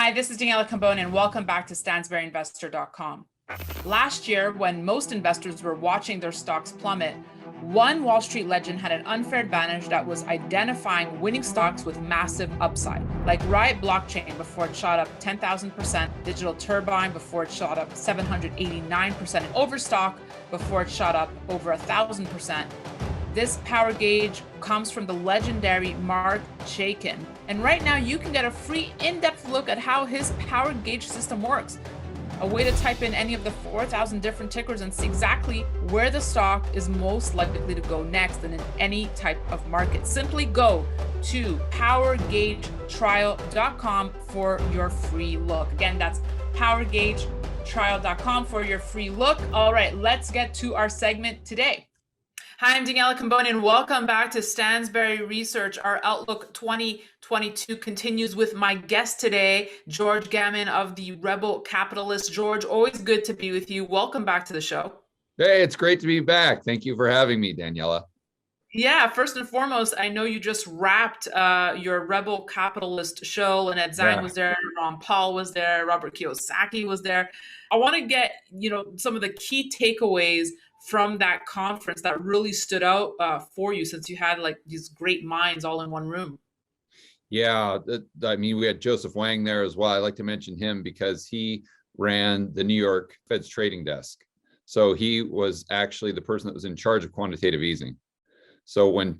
Hi, this is Daniela Cambone, and welcome back to StansberryInvestor.com. Last year, when most investors were watching their stocks plummet, one Wall Street legend had an unfair advantage that was identifying winning stocks with massive upside, like Riot Blockchain before it shot up 10,000%, Digital Turbine before it shot up 789%, and Overstock before it shot up over 1,000%. This power gauge comes from the legendary Mark Chaikin. And right now you can get a free in-depth look at how his power gauge system works. A way to type in any of the 4,000 different tickers and see exactly where the stock is most likely to go next and in any type of market. Simply go to powergaugetrial.com for your free look. Again, that's powergaugetrial.com for your free look. All right, let's get to our segment today. Hi, I'm Daniela Cambone, and welcome back to Stansberry Research. Our Outlook 2022 continues with my guest today, George Gammon of the Rebel Capitalist. George, always good to be with you. Welcome back to the show. Hey, it's great to be back. Thank you for having me, Daniela. Yeah, first and foremost, I know you just wrapped your Rebel Capitalist show. Lynette Zhang was there, Ron Paul was there, Robert Kiyosaki was there. I want to get, some of the key takeaways from that conference that really stood out for you, since you had like these great minds all in one room. Yeah, we had Joseph Wang there as well. I like to mention him because he ran the New York Fed's trading desk. So he was actually the person that was in charge of quantitative easing. So when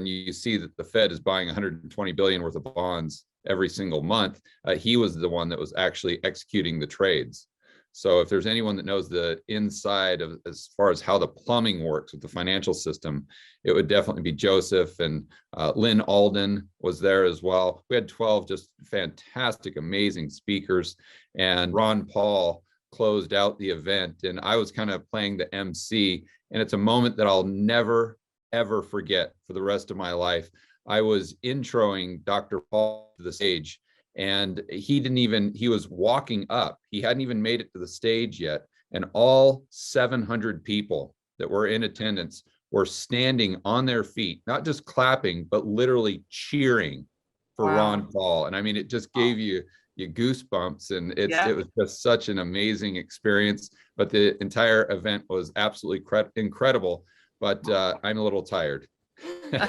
you see that the Fed is buying 120 billion worth of bonds every single month, he was the one that was actually executing the trades. So if there's anyone that knows the inside of as far as how the plumbing works with the financial system, it would definitely be Joseph. And Lynn Alden was there as well. We had 12 just fantastic, amazing speakers. And Ron Paul closed out the event. And I was kind of playing the MC. And it's a moment that I'll never, ever forget for the rest of my life. I was introing Dr. Paul to the stage. And he was walking up. He hadn't even made it to the stage yet. And all 700 people that were in attendance were standing on their feet, not just clapping, but literally cheering for Ron Paul. And I mean, it just gave you goosebumps, and it was just such an amazing experience. But the entire event was absolutely incredible, but I'm a little tired. I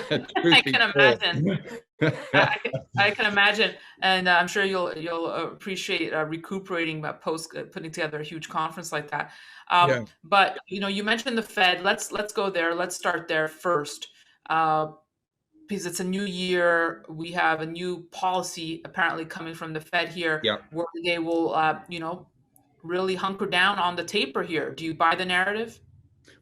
can imagine. I can imagine, and I'm sure you'll appreciate recuperating post putting together a huge conference like that. But you mentioned the Fed. Let's go there. Let's start there first, because it's a new year. We have a new policy apparently coming from the Fed here, where they will, really hunker down on the taper here. Do you buy the narrative?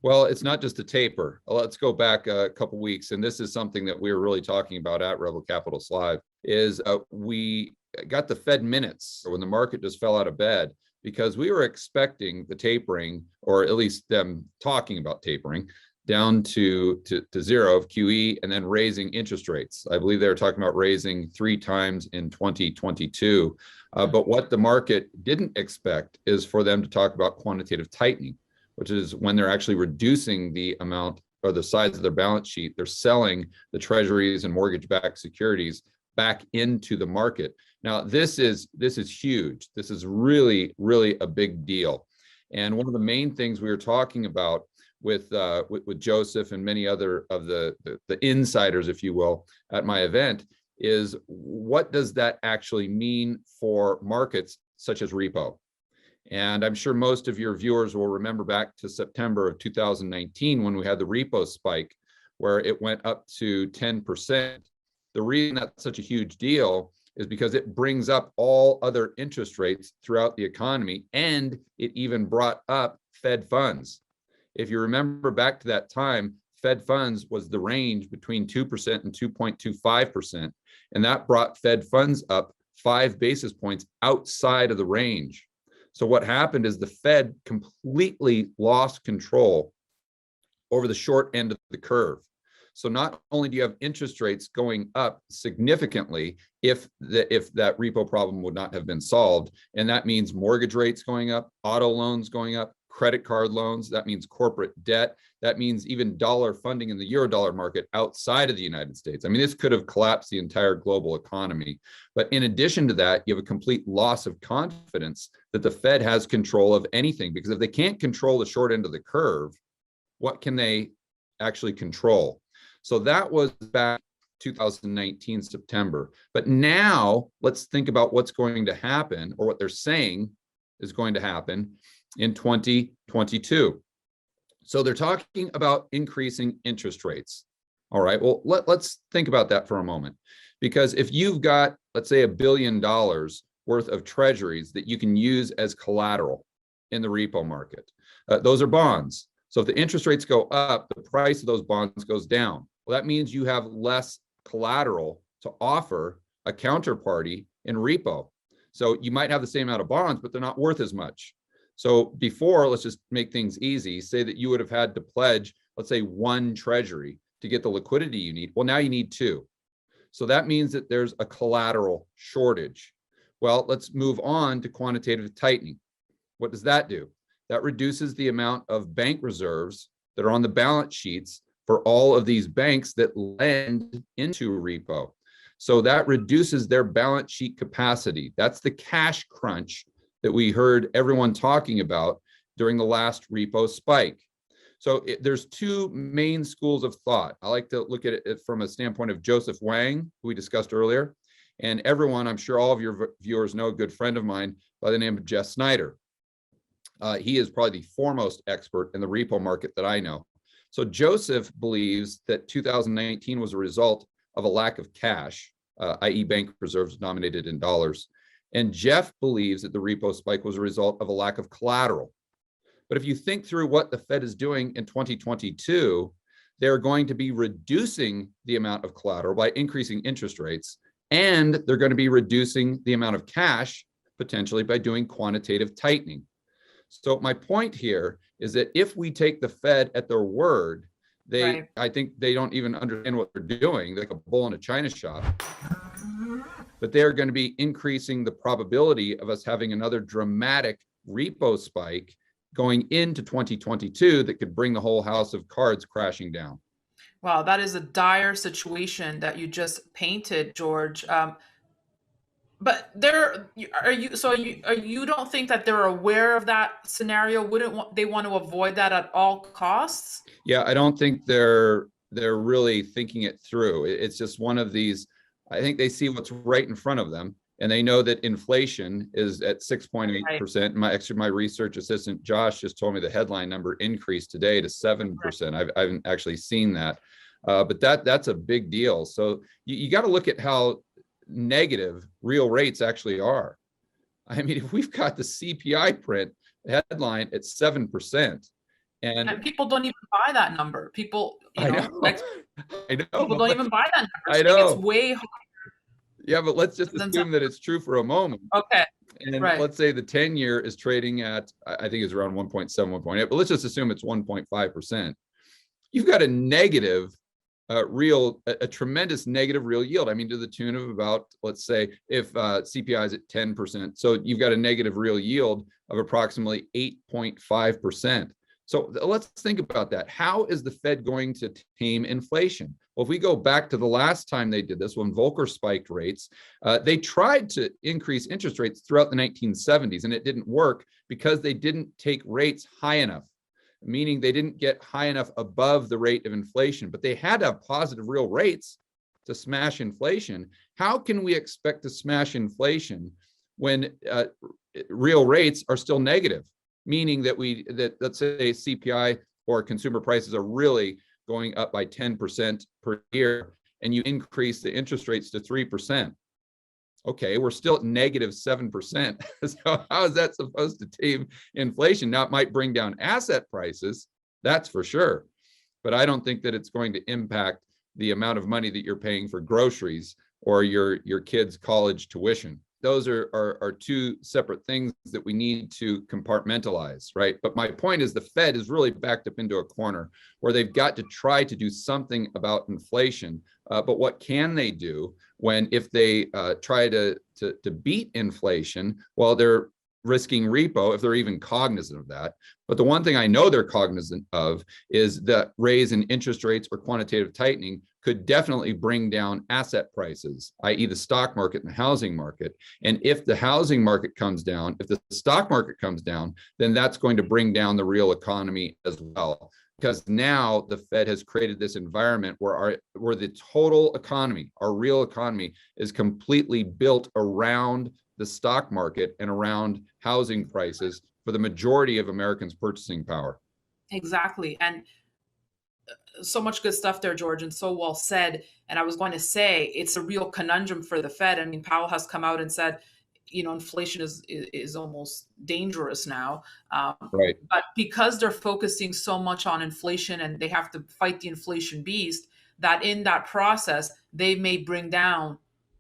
Well, it's not just a taper. Let's go back a couple weeks, and this is something that we were really talking about at Rebel Capitalist Live, is we got the Fed minutes when the market just fell out of bed, because we were expecting the tapering, or at least them talking about tapering, down to zero of QE, and then raising interest rates. I believe they were talking about raising 3 times in 2022. But what the market didn't expect is for them to talk about quantitative tightening, which is when they're actually reducing the amount or the size of their balance sheet. They're selling the treasuries and mortgage-backed securities back into the market. Now, this is huge. This is really, really a big deal. And one of the main things we were talking about with Joseph and many other of the insiders, if you will, at my event, is what does that actually mean for markets such as repo? And I'm sure most of your viewers will remember back to September of 2019 when we had the repo spike, where it went up to 10%. The reason that's such a huge deal is because it brings up all other interest rates throughout the economy, and it even brought up Fed funds. If you remember back to that time, Fed funds was the range between 2% and 2.25%, and that brought Fed funds up 5 basis points outside of the range. So what happened is the Fed completely lost control over the short end of the curve. So not only do you have interest rates going up significantly if that repo problem would not have been solved, and that means mortgage rates going up, auto loans going up, credit card loans. That means corporate debt. That means even dollar funding in the Eurodollar market outside of the United States. I mean, this could have collapsed the entire global economy. But in addition to that, you have a complete loss of confidence that the Fed has control of anything, because if they can't control the short end of the curve, what can they actually control? So that was back 2019 September. But now let's think about what's going to happen, or what they're saying is going to happen in 2022. So they're talking about increasing interest rates. All right, well, let's think about that for a moment. Because if you've got, let's say, $1 billion worth of treasuries that you can use as collateral in the repo market, those are bonds. So if the interest rates go up, the price of those bonds goes down. Well, that means you have less collateral to offer a counterparty in repo. So you might have the same amount of bonds, but they're not worth as much. So before, let's just make things easy, say that you would have had to pledge, let's say, 1 treasury to get the liquidity you need. Well, now you need 2. So that means that there's a collateral shortage. Well, let's move on to quantitative tightening. What does that do? That reduces the amount of bank reserves that are on the balance sheets for all of these banks that lend into repo. So that reduces their balance sheet capacity. That's the cash crunch that we heard everyone talking about during the last repo spike. So there's 2 main schools of thought. I like to look at it from a standpoint of Joseph Wang, who we discussed earlier. And everyone, I'm sure all of your viewers know a good friend of mine by the name of Jess Snyder. He is probably the foremost expert in the repo market that I know. So Joseph believes that 2019 was a result of a lack of cash, i.e. bank reserves denominated in dollars. And Jeff believes that the repo spike was a result of a lack of collateral. But if you think through what the Fed is doing in 2022, they're going to be reducing the amount of collateral by increasing interest rates, and they're going to be reducing the amount of cash potentially by doing quantitative tightening. So my point here is that if we take the Fed at their word, I think they don't even understand what they're doing. They're like a bull in a china shop. But they're going to be increasing the probability of us having another dramatic repo spike going into 2022 that could bring the whole house of cards crashing down. Wow, that is a dire situation that you just painted, George. But you don't think that they're aware of that scenario? Wouldn't they want to avoid that at all costs? Yeah, I don't think they're really thinking it through. It's just one of these. I think they see what's right in front of them, and they know that inflation is at 6.8%. My research assistant Josh just told me the headline number increased today to 7%. I haven't actually seen that, but that's a big deal. So you got to look at how negative real rates actually are. I mean, if we've got the CPI print headline at 7%, and people don't even buy that number. People, I know, people don't even buy that number. I know it's way higher. Yeah, but let's just assume that it's true for a moment. Okay. And let's say the 10-year is trading at, I think it's around 1.7, 1.8, but let's just assume it's 1.5%. You've got a negative a tremendous negative real yield. I mean, to the tune of about, let's say, if CPI is at 10%, so you've got a negative real yield of approximately 8.5%. So let's think about that. How is the Fed going to tame inflation? Well, if we go back to the last time they did this, when Volcker spiked rates, they tried to increase interest rates throughout the 1970s, and it didn't work because they didn't take rates high enough, meaning they didn't get high enough above the rate of inflation, but they had to have positive real rates to smash inflation. How can we expect to smash inflation when real rates are still negative? Meaning that let's say CPI or consumer prices are really going up by 10% per year, and you increase the interest rates to 3%. Okay, we're still at negative 7%. So how is that supposed to tame inflation? Now, it might bring down asset prices, that's for sure. But I don't think that it's going to impact the amount of money that you're paying for groceries or your kids' college tuition. Those are two separate things that we need to compartmentalize, right? But my point is the Fed is really backed up into a corner where they've got to try to do something about inflation. But what can they do if they try to beat inflation? Well, they're risking repo if they're even cognizant of that. But the one thing I know they're cognizant of is that raise in interest rates or quantitative tightening could definitely bring down asset prices, i.e. the stock market and the housing market. And if the housing market comes down, if the stock market comes down, then that's going to bring down the real economy as well. Because now the Fed has created this environment where the total economy, our real economy, is completely built around the stock market and around housing prices for the majority of Americans' purchasing power. Exactly. And so much good stuff there, George, and so well said. And I was going to say it's a real conundrum for the Fed. I mean, Powell has come out and said, inflation is almost dangerous now. Right. But because they're focusing so much on inflation and they have to fight the inflation beast, that in that process, they may bring down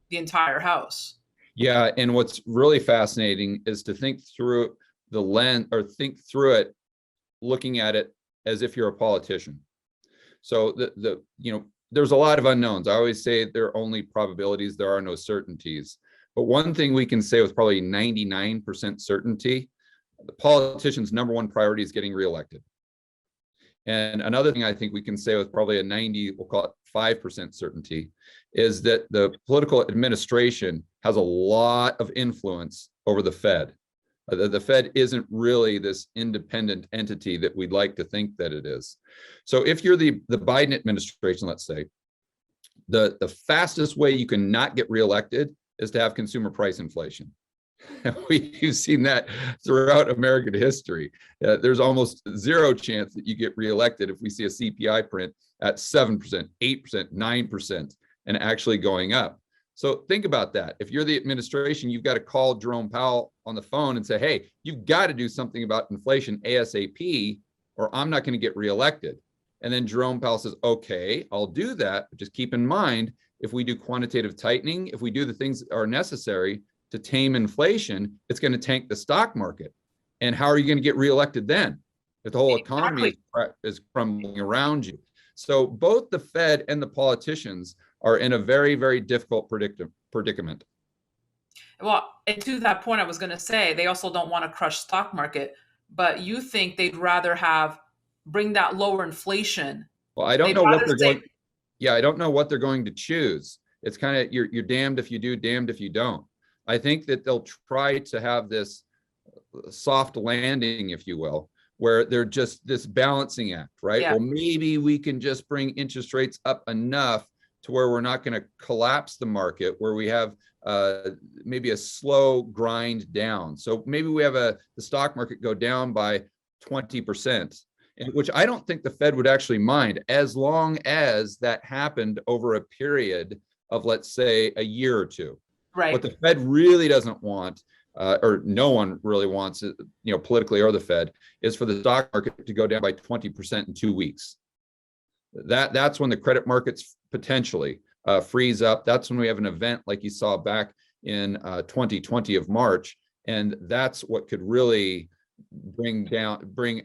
the entire house. Yeah. And what's really fascinating is to think through the lens, or think through it, looking at it as if you're a politician. So there's a lot of unknowns. I always say there are only probabilities, there are no certainties. But one thing we can say with probably 99% certainty, the politician's number one priority is getting reelected. And another thing I think we can say with probably we'll call it 5% certainty, is that the political administration has a lot of influence over the Fed. The Fed isn't really this independent entity that we'd like to think that it is. So if you're the Biden administration, let's say, the fastest way you can not get reelected is to have consumer price inflation. We've seen that throughout American history. There's almost zero chance that you get reelected if we see a CPI print at 7%, 8%, 9%, and actually going up. So think about that. If you're the administration, you've got to call Jerome Powell on the phone and say, hey, you've got to do something about inflation ASAP, or I'm not going to get reelected. And then Jerome Powell says, okay, I'll do that. But just keep in mind, if we do quantitative tightening, if we do the things that are necessary to tame inflation, it's going to tank the stock market. And how are you going to get reelected then if the whole economy is crumbling around you? So both the Fed and the politicians are in a very, very difficult predicament. Well, and to that point, I was going to say, they also don't want to crush stock market, but you think they'd rather bring that lower inflation. Well, I don't know what they're going. Yeah, I don't know what they're going to choose. It's kind of, you're damned if you do, damned if you don't. I think that they'll try to have this soft landing, if you will, where they're just this balancing act, right? Yeah. Well, maybe we can just bring interest rates up enough to where we're not going to collapse the market, where we have maybe a slow grind down. So maybe we have the stock market go down by 20%, which I don't think the Fed would actually mind, as long as that happened over a period of, let's say, a year or two. Right. What the Fed really doesn't want, or no one really wants, politically or the Fed, is for the stock market to go down by 20% in 2 weeks. That's when the credit markets potentially freeze up. That's when we have an event like you saw back in 2020 of March, and that's what could really bring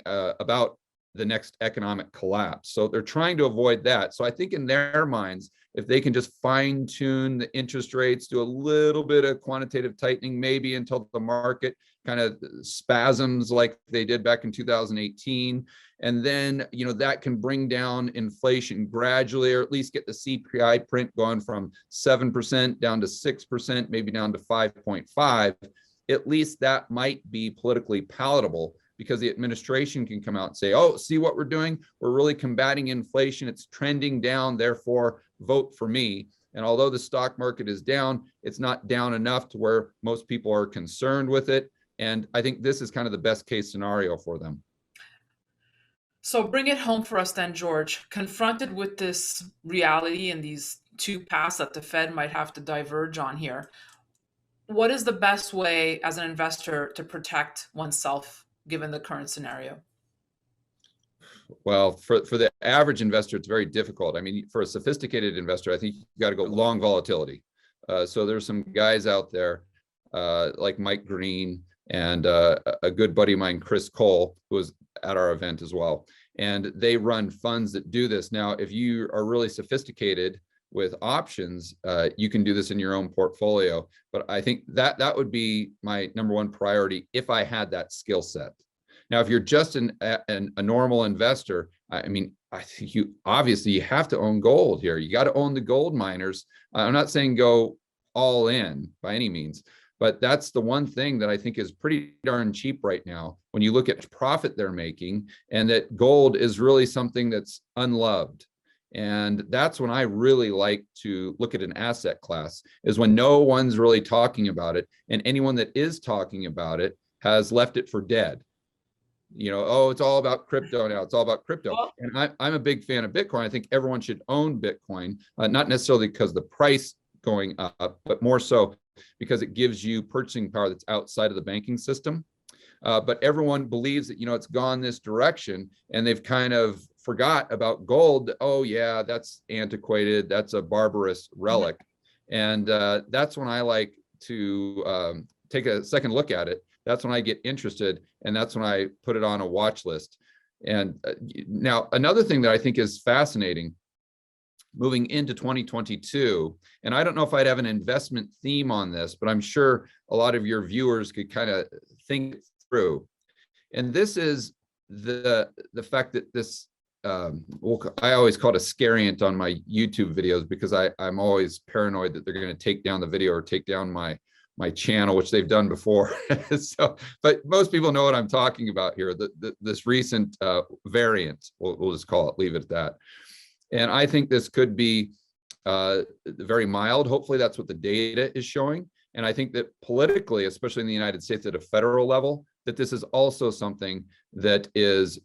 about the next economic collapse. So they're trying to avoid that. So I think in their minds, if they can just fine tune the interest rates, do a little bit of quantitative tightening, maybe until the market kind of spasms like they did back in 2018. And then, that can bring down inflation gradually, or at least get the CPI print going from 7% down to 6%, maybe down to 5.5. At least that might be politically palatable, because the administration can come out and say, oh, see what we're doing? We're really combating inflation. It's trending down, therefore vote for me. And although the stock market is down, it's not down enough to where most people are concerned with it. And I think this is kind of the best case scenario for them. So bring it home for us then, George. Confronted with this reality and these two paths that the Fed might have to diverge on here, what is the best way as an investor to protect oneself given the current scenario? Well, for the average investor, it's very difficult. I mean, for a sophisticated investor, I think you got to go long volatility. So there's some guys out there like Mike Green and a good buddy of mine, Chris Cole, who was at our event as well. And they run funds that do this. Now, if you are really sophisticated with options, you can do this in your own portfolio. But I think that would be my number one priority if I had that skill set. Now, if you're just a normal investor, I mean, I think you obviously have to own gold here. You got to own the gold miners. I'm not saying go all in by any means, but that's the one thing that I think is pretty darn cheap right now when you look at profit they're making, and that gold is really something that's unloved. And that's when I really like to look at an asset class, is when no one's really talking about it, and anyone that is talking about it has left it for dead. Oh, it's all about crypto now. It's all about crypto. Well, And I'm a big fan of Bitcoin. I think everyone should own Bitcoin, not necessarily because the price going up, but more so because it gives you purchasing power that's outside of the banking system. But everyone believes that, it's gone this direction, and they've kind of forgot about gold. Oh yeah, that's antiquated. That's a barbarous relic. And that's when I like to take a second look at it. That's when I get interested, and that's when I put it on a watch list. And now another thing that I think is fascinating moving into 2022, and I don't know if I'd have an investment theme on this, but I'm sure a lot of your viewers could kind of think through. And this is the fact that this, I always call it a scariant on my YouTube videos, because I'm always paranoid that they're going to take down the video or take down my channel, which they've done before. So, but most people know what I'm talking about here. This recent variant, we'll just call it, leave it at that. And I think this could be very mild. Hopefully that's what the data is showing. And I think that politically, especially in the United States at a federal level, that this is also something that is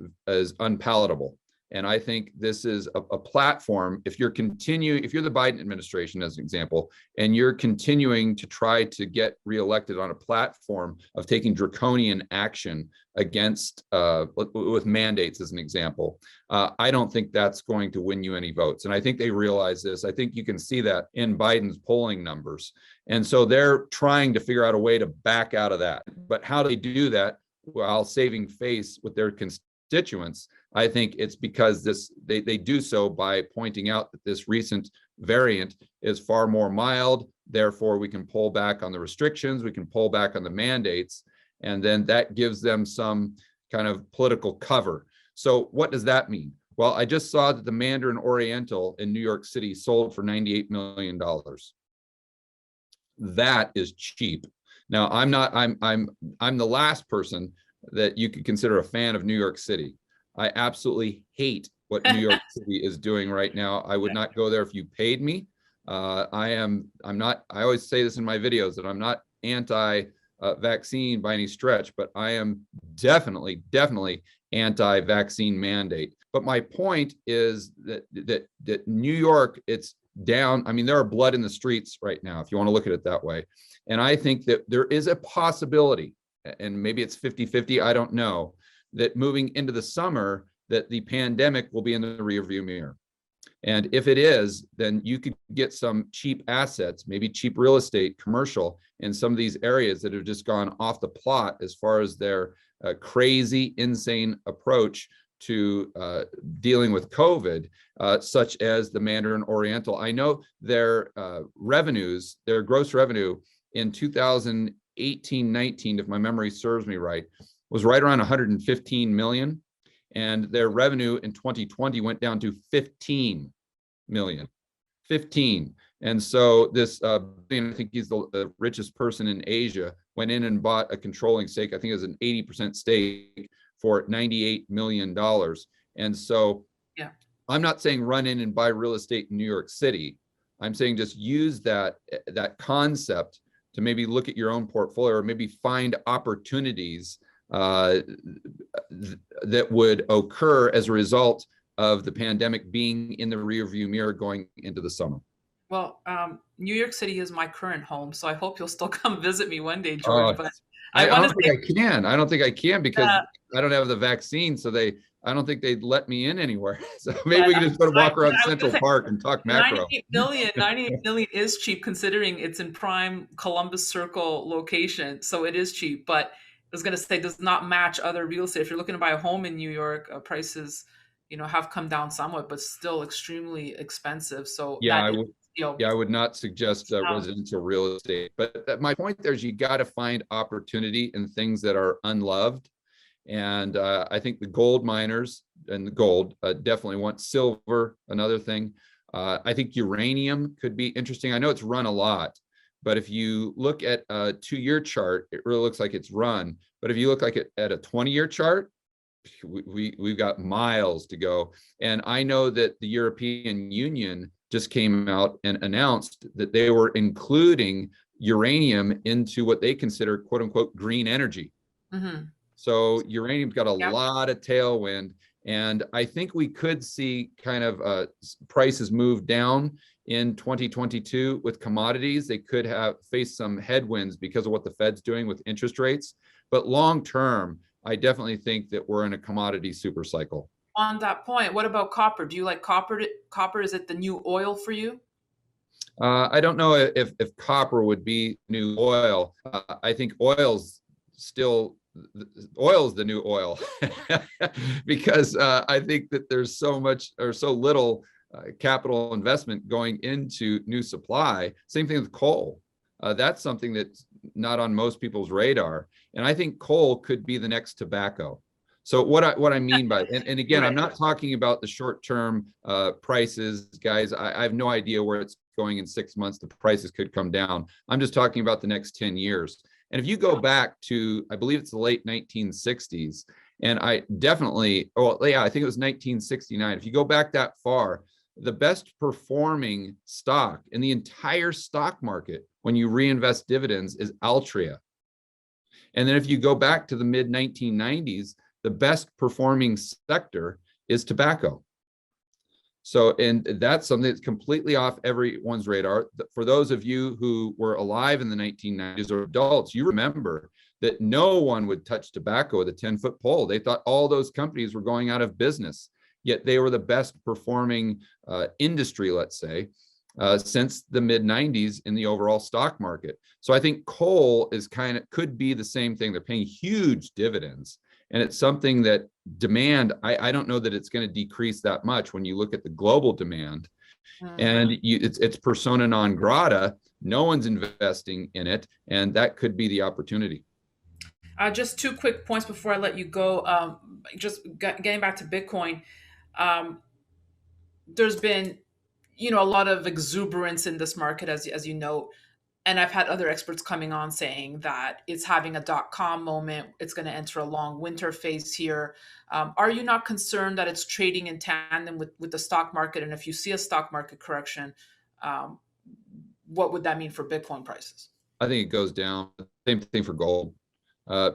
unpalatable. And I think this is a platform. If you're the Biden administration, as an example, and you're continuing to try to get reelected on a platform of taking draconian action against, with mandates, as an example, I don't think that's going to win you any votes. And I think they realize this. I think you can see that in Biden's polling numbers. And so they're trying to figure out a way to back out of that. But how do they do that while saving face with their constituents? I think it's because they do so by pointing out that this recent variant is far more mild. Therefore, we can pull back on the restrictions, we can pull back on the mandates, and then that gives them some kind of political cover. So what does that mean? Well, I just saw that the Mandarin Oriental in New York City sold for $98 million. That is cheap. Now, I'm the last person that you could consider a fan of New York City. I absolutely hate what New York City is doing right now. I would not go there if you paid me. I always say this in my videos, that I'm not anti-vaccine by any stretch, but I am definitely anti-vaccine mandate. But my point is that New York, it's down. I mean, there are blood in the streets right now, if you want to look at it that way. And I think that there is a possibility, and maybe it's 50-50, I don't know, that moving into the summer, that the pandemic will be in the rearview mirror. And if it is, then you could get some cheap assets, maybe cheap real estate, commercial, in some of these areas that have just gone off the plot as far as their crazy, insane approach to dealing with COVID, such as the Mandarin Oriental. I know their revenues, their gross revenue in 2018-19, if my memory serves me right, was right around 115 million. And their revenue in 2020 went down to 15 million. 15. And so this, I think he's the richest person in Asia, went in and bought a controlling stake. I think it was an 80% stake for $98 million. And so yeah, I'm not saying run in and buy real estate in New York City. I'm saying just use that concept to maybe look at your own portfolio, or maybe find opportunities that would occur as a result of the pandemic being in the rearview mirror going into the summer. Well, New York City is my current home, so I hope you'll still come visit me one day, George. But I don't think I can. I don't think I can, because I don't have the vaccine, so I don't think they'd let me in anywhere. So maybe we can just go to walk around Central Park and talk macro. 98 million is cheap, considering it's in prime Columbus Circle location. So it is cheap, but I was going to say, does not match other real estate. If you're looking to buy a home in New York, prices, have come down somewhat, but still extremely expensive. So Yeah, that I is, would. you know, Yeah, I would not suggest um, residential real estate. But my point there is you got to find opportunity in things that are unloved. And I think the gold miners and the gold definitely want silver, another thing. I think uranium could be interesting. I know it's run a lot, but if you look at a 2-year chart, it really looks like it's run. But if you look like it at a 20-year chart, we've got miles to go. And I know that the European Union just came out and announced that they were including uranium into what they consider quote unquote green energy. mhm. So uranium's got a Yep. lot of tailwind. And I think we could see kind of prices move down in 2022 with commodities. They could have faced some headwinds because of what the Fed's doing with interest rates. But long term, I definitely think that we're in a commodity super cycle. On that point, what about copper? Do you like copper? Copper, is it the new oil for you? I don't know if copper would be new oil. I think oil's the new oil because I think that there's so much or so little capital investment going into new supply. Same thing with coal. That's something that's not on most people's radar. And I think coal could be the next tobacco. So what I mean by, and again, I'm Right. not talking about the short-term prices, guys. I have no idea where it's going in 6 months. The prices could come down. I'm just talking about the next 10 years. And if you go back to, I believe it's the late 1960s, and I definitely, oh yeah, I think it was 1969. If you go back that far, the best performing stock in the entire stock market when you reinvest dividends is Altria. And then if you go back to the mid 1990s, the best performing sector is tobacco. So, and that's something that's completely off everyone's radar. For those of you who were alive in the 1990s or adults, you remember that no one would touch tobacco with a 10-foot pole. They thought all those companies were going out of business, yet they were the best performing industry, let's say, since the mid 90s in the overall stock market. So I think coal is could be the same thing. They're paying huge dividends. And it's something that demand, I don't know that it's going to decrease that much when you look at the global demand. And it's persona non grata. No one's investing in it. And that could be the opportunity. Just two quick points before I let you go. Getting back to Bitcoin, um, there's been, a lot of exuberance in this market, as you know, and I've had other experts coming on saying that it's having a .com moment. It's going to enter a long winter phase here. Are you not concerned that it's trading in tandem with the stock market? And if you see a stock market correction, um, what would that mean for Bitcoin prices? I think it goes down. Same thing for gold.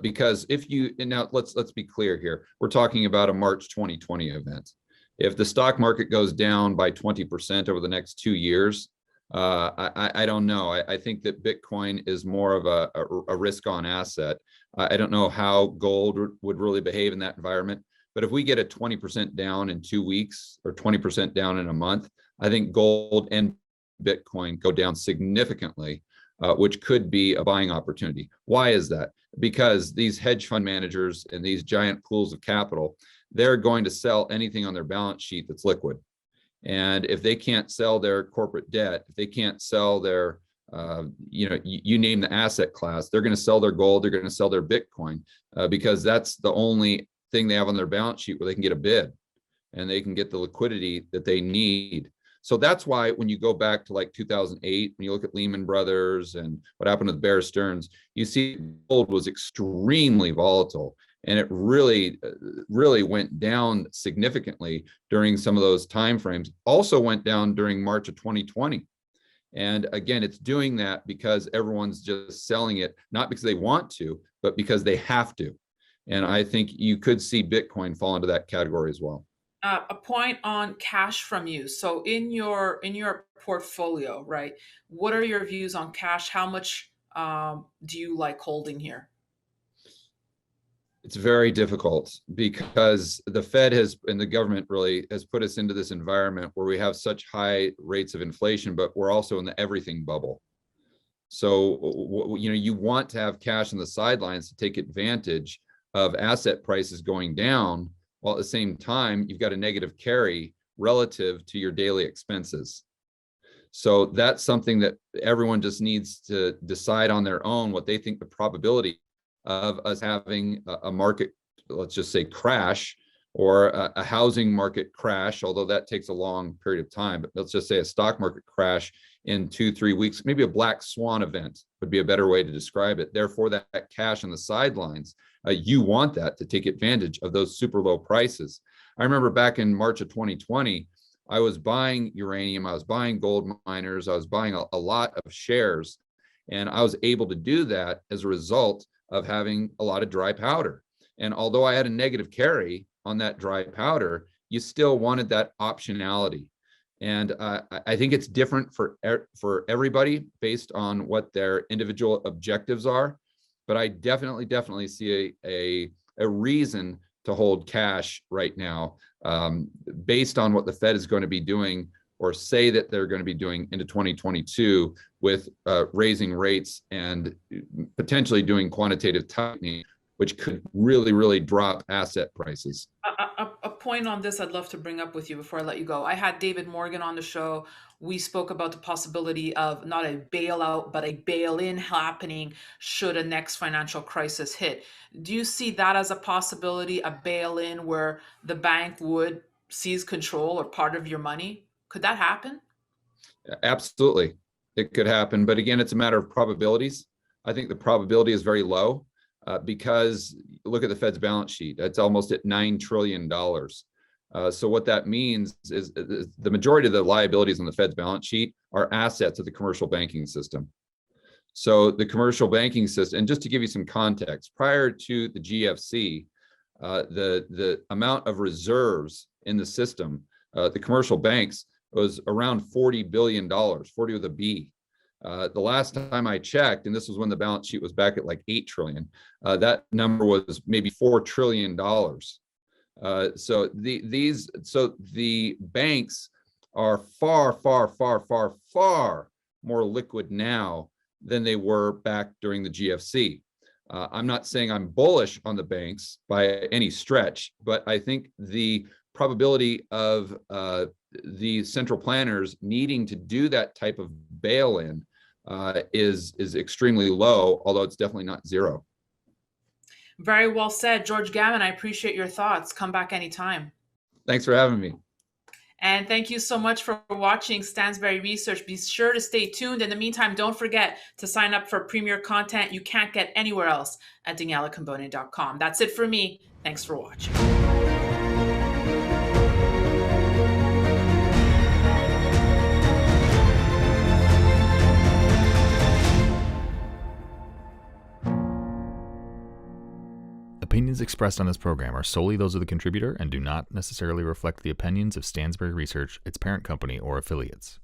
Because if you, and now let's be clear here. We're talking about a March 2020 event. If the stock market goes down by 20% over the next 2 years, I don't know. I think that Bitcoin is more of a risk-on asset. I don't know how gold would really behave in that environment. But if we get a 20% down in 2 weeks or 20% down in a month, I think gold and Bitcoin go down significantly, which could be a buying opportunity. Why is that? Because these hedge fund managers and these giant pools of capital, they're going to sell anything on their balance sheet that's liquid. And if they can't sell their corporate debt, if they can't sell their, you name the asset class, they're going to sell their gold, they're going to sell their Bitcoin, because that's the only thing they have on their balance sheet where they can get a bid and they can get the liquidity that they need. So that's why when you go back to like 2008, when you look at Lehman Brothers and what happened with Bear Stearns, you see gold was extremely volatile. And it really went down significantly during some of those timeframes. Also went down during March of 2020. And again, it's doing that because everyone's just selling it, not because they want to, but because they have to. And I think you could see Bitcoin fall into that category as well. A point on cash from you. So in your portfolio, right? What are your views on cash? How much do you like holding here? It's very difficult because the Fed has and the government really has put us into this environment where we have such high rates of inflation, but we're also in the everything bubble. So, you want to have cash on the sidelines to take advantage of asset prices going down while at the same time, you've got a negative carry relative to your daily expenses. So that's something that everyone just needs to decide on their own what they think the probability of us having a market, let's just say, crash, or a housing market crash, although that takes a long period of time. But let's just say a stock market crash in 2-3 weeks, maybe a black swan event would be a better way to describe it. Therefore, that cash on the sidelines, you want that to take advantage of those super low prices. I remember back in March of 2020, I was buying uranium, I was buying gold miners, I was buying a lot of shares, and I was able to do that as a result of having a lot of dry powder. And although I had a negative carry on that dry powder, you still wanted that optionality. And I think it's different for everybody based on what their individual objectives are. But I definitely see a reason to hold cash right now, based on what the Fed is going to be doing, or say that they're going to be doing into 2022 with raising rates and potentially doing quantitative tightening, which could really drop asset prices. A point on this I'd love to bring up with you before I let you go. I had David Morgan on the show. We spoke about the possibility of not a bailout, but a bail-in happening should a next financial crisis hit. Do you see that as a possibility, a bail-in where the bank would seize control or part of your money? Could that happen? Absolutely, it could happen. But again, it's a matter of probabilities. I think the probability is very low. Because look at the Fed's balance sheet, it's almost at $9 trillion. So what that means is the majority of the liabilities on the Fed's balance sheet are assets of the commercial banking system. So the commercial banking system, and just to give you some context, prior to the GFC, the amount of reserves in the system, the commercial banks, was around $40 billion, 40 with a B. The last time I checked, and this was when the balance sheet was back at like 8 trillion, that number was maybe $4 trillion. So the banks are far more liquid now than they were back during the GFC. I'm not saying I'm bullish on the banks by any stretch, but I think the probability of the central planners needing to do that type of bail-in is extremely low, although it's definitely not zero. Very well said, George Gammon. I appreciate your thoughts. Come back anytime. Thanks for having me. And thank you so much for watching Stansberry Research. Be sure to stay tuned. In the meantime, don't forget to sign up for premier content you can't get anywhere else at danielacambone.com. That's it for me. Thanks for watching. Opinions expressed on this program are solely those of the contributor and do not necessarily reflect the opinions of Stansberry Research, its parent company, or affiliates.